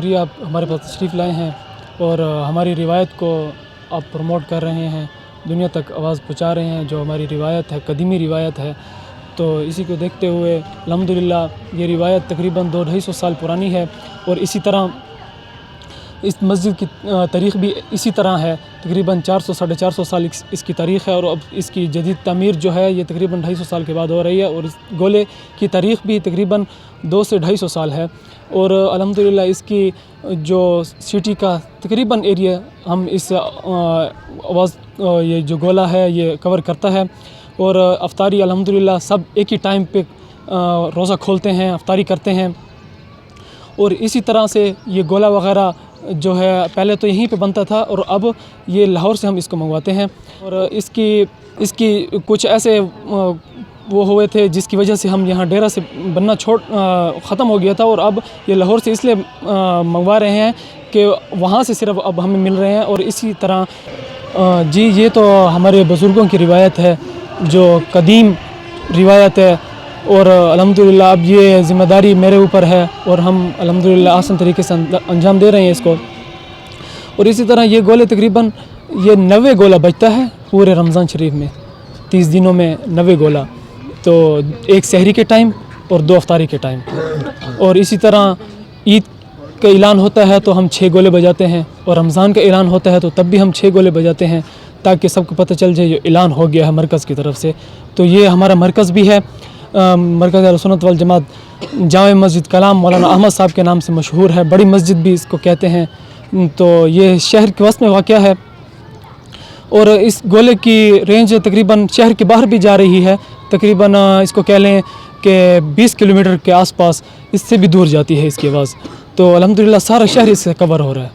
शुक्रिया, आप हमारे पास तशरीफ़ लाए हैं और हमारी रिवायत को आप प्रमोट कर रहे हैं, दुनिया तक आवाज़ पहुंचा रहे हैं। जो हमारी रिवायत है, कदीमी रिवायत है, तो इसी को देखते हुए अल्हम्दुलिल्लाह ये रिवायत तकरीबन 200-250 साल पुरानी है। और इसी तरह इस मस्जिद की तारीख़ भी इसी तरह है, तकरीबन 400-450 साल इसकी तारीख़ है। और अब इसकी जदीद तामीर जो है ये तकरीबन 250 साल के बाद हो रही है। और इस गोले की तारीख़ भी तकरीबन 200 से 250 साल है। और अल्हम्दुलिल्लाह इसकी जो सिटी का तकरीबन एरिया हम इस आवाज़ ये जो गोला है ये कवर करता है। और अफ्तारी अल्हम्दुलिल्लाह सब एक ही टाइम पे रोज़ा खोलते हैं, अफ्तारी करते हैं। और इसी तरह से ये गोला वग़ैरह जो है पहले तो यहीं पे बनता था और अब ये लाहौर से हम इसको मंगवाते हैं। और इसकी कुछ ऐसे वो हुए थे जिसकी वजह से हम यहाँ डेरा से बनना ख़त्म हो गया था। और अब ये लाहौर से इसलिए मंगवा रहे हैं कि वहाँ से सिर्फ अब हमें मिल रहे हैं। और इसी तरह जी ये तो हमारे बुज़ुर्गों की रिवायत है, जो कदीम रिवायत है। और अल्हम्दुलिल्लाह अब ये ज़िम्मेदारी मेरे ऊपर है और हम अल्हम्दुलिल्लाह आसान तरीके से अंजाम दे रहे हैं इसको। और इसी तरह ये गोले तकरीबन ये 90 गोला बचता है पूरे रमज़ान शरीफ में, 30 दिनों में 90 गोला, तो एक सहरी के टाइम और 2 अफ्तारी के टाइम। और इसी तरह ईद का ऐलान होता है तो हम 6 गोले बजाते हैं, और रमज़ान का ऐलान होता है तो तब भी हम 6 गोले बजाते हैं, ताकि सबको पता चल जाए ये ऐलान हो गया है मरकज़ की तरफ से। तो ये हमारा मरकज़ भी है, मरकज़ अहले सुन्नत वल जमात जामे मस्जिद कलाम मौलाना अहमद साहब के नाम से मशहूर है, बड़ी मस्जिद भी इसको कहते हैं। तो ये शहर के वस्त में वाक़या है। और इस गोले की रेंज तकरीबन शहर के बाहर भी जा रही है, तकरीबन इसको कह लें कि 20 किलोमीटर के आसपास, इससे भी दूर जाती है इसकी आवाज़। तो अल्हम्दुलिल्लाह सारा शहर इससे कवर हो रहा है।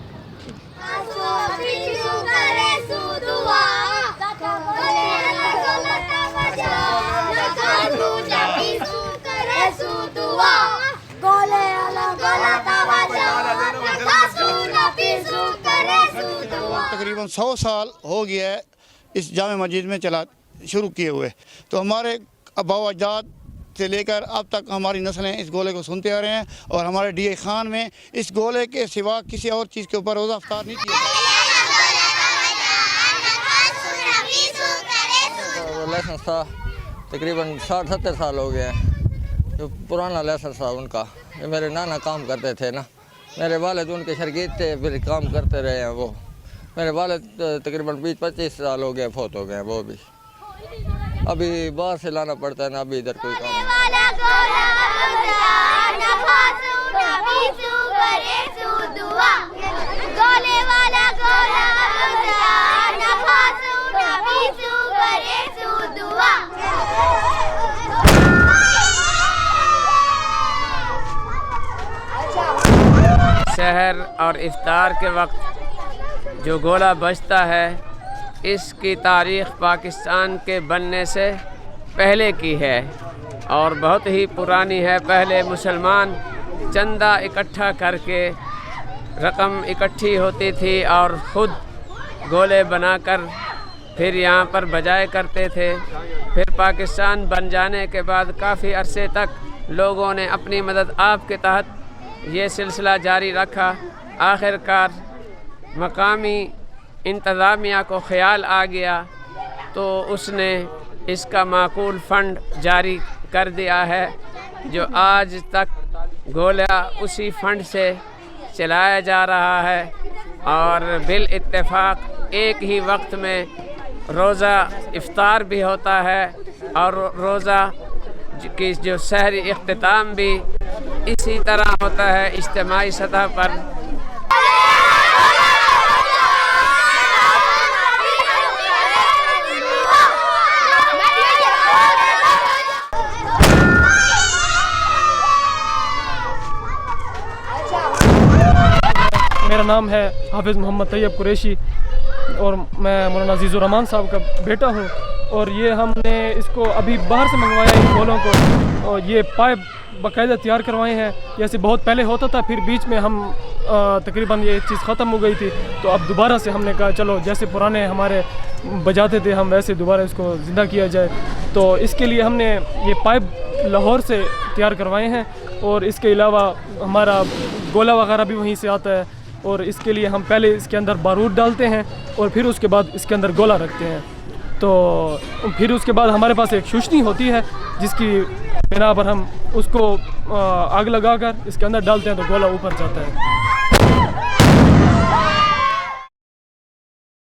तकरीबन 100 साल हो गया है इस जामे मस्जिद में शुरू किए हुए। तो हमारे आबा अजदाद से लेकर अब तक हमारी नस्लें इस गोले को सुनते आ रहे हैं। और हमारे डीए खान में इस गोले के सिवा किसी और चीज़ के ऊपर रोज़ा अफ्तार नहीं किया। लाइसेंस था तकरीबन 60-70 साल हो गए हैं, जो पुराना लाइसेंस था उनका। ये मेरे नाना काम करते थे ना, मेरे वालिद उनके शागिर्द थे, फिर काम करते रहे हैं वो। मेरे वालिद तकरीबन 20-25 साल हो गए, फौत हो गए वो भी। अभी बाहर से लाना पड़ता है ना, अभी इधर कोई काम शहर और इफ्तार के वक्त जो गोला बजता है, इसकी तारीख़ पाकिस्तान के बनने से पहले की है और बहुत ही पुरानी है। पहले मुसलमान चंदा इकट्ठा करके रकम इकट्ठी होती थी और ख़ुद गोले बनाकर फिर यहाँ पर बजाया करते थे। फिर पाकिस्तान बन जाने के बाद काफ़ी अरसे तक लोगों ने अपनी मदद आपके तहत ये सिलसिला जारी रखा। आखिरकार मकामी इंतज़ामिया को ख़याल आ गया तो उसने इसका माकूल फ़ंड जारी कर दिया है, जो आज तक गोला उसी फ़ंड से चलाया जा रहा है। और बिल इत्तेफाक एक ही वक्त में रोज़ा इफ्तार भी होता है और रोज़ा की जो सहरी इख्तिताम भी इसी तरह होता है इज्तिमाई सतह पर। मेरा नाम है हाफिज़ मोहम्मद तैयब कुरैशी और मैं मौलाना अज़ीज़ुर रहमान साहब का बेटा हूँ। और ये हमने इसको अभी बाहर से मंगवाया इन गोलों को, और ये पाइप बाकायदा तैयार करवाए हैं। जैसे बहुत पहले होता था, फिर बीच में हम तकरीबन ये चीज़ ख़त्म हो गई थी, तो अब दोबारा से हमने कहा चलो जैसे पुराने हमारे बजाते थे हम वैसे दोबारा इसको ज़िंदा किया जाए। तो इसके लिए हमने ये पाइप लाहौर से तैयार करवाए हैं। और इसके अलावा हमारा गोला वगैरह भी वहीं से आता है। और इसके लिए हम पहले इसके अंदर बारूद डालते हैं और फिर उसके बाद इसके अंदर गोला रखते हैं। तो फिर उसके बाद हमारे पास एक शुशनी होती है जिसकी बिना पर हम उसको आग लगाकर इसके अंदर डालते हैं तो गोला ऊपर जाता है।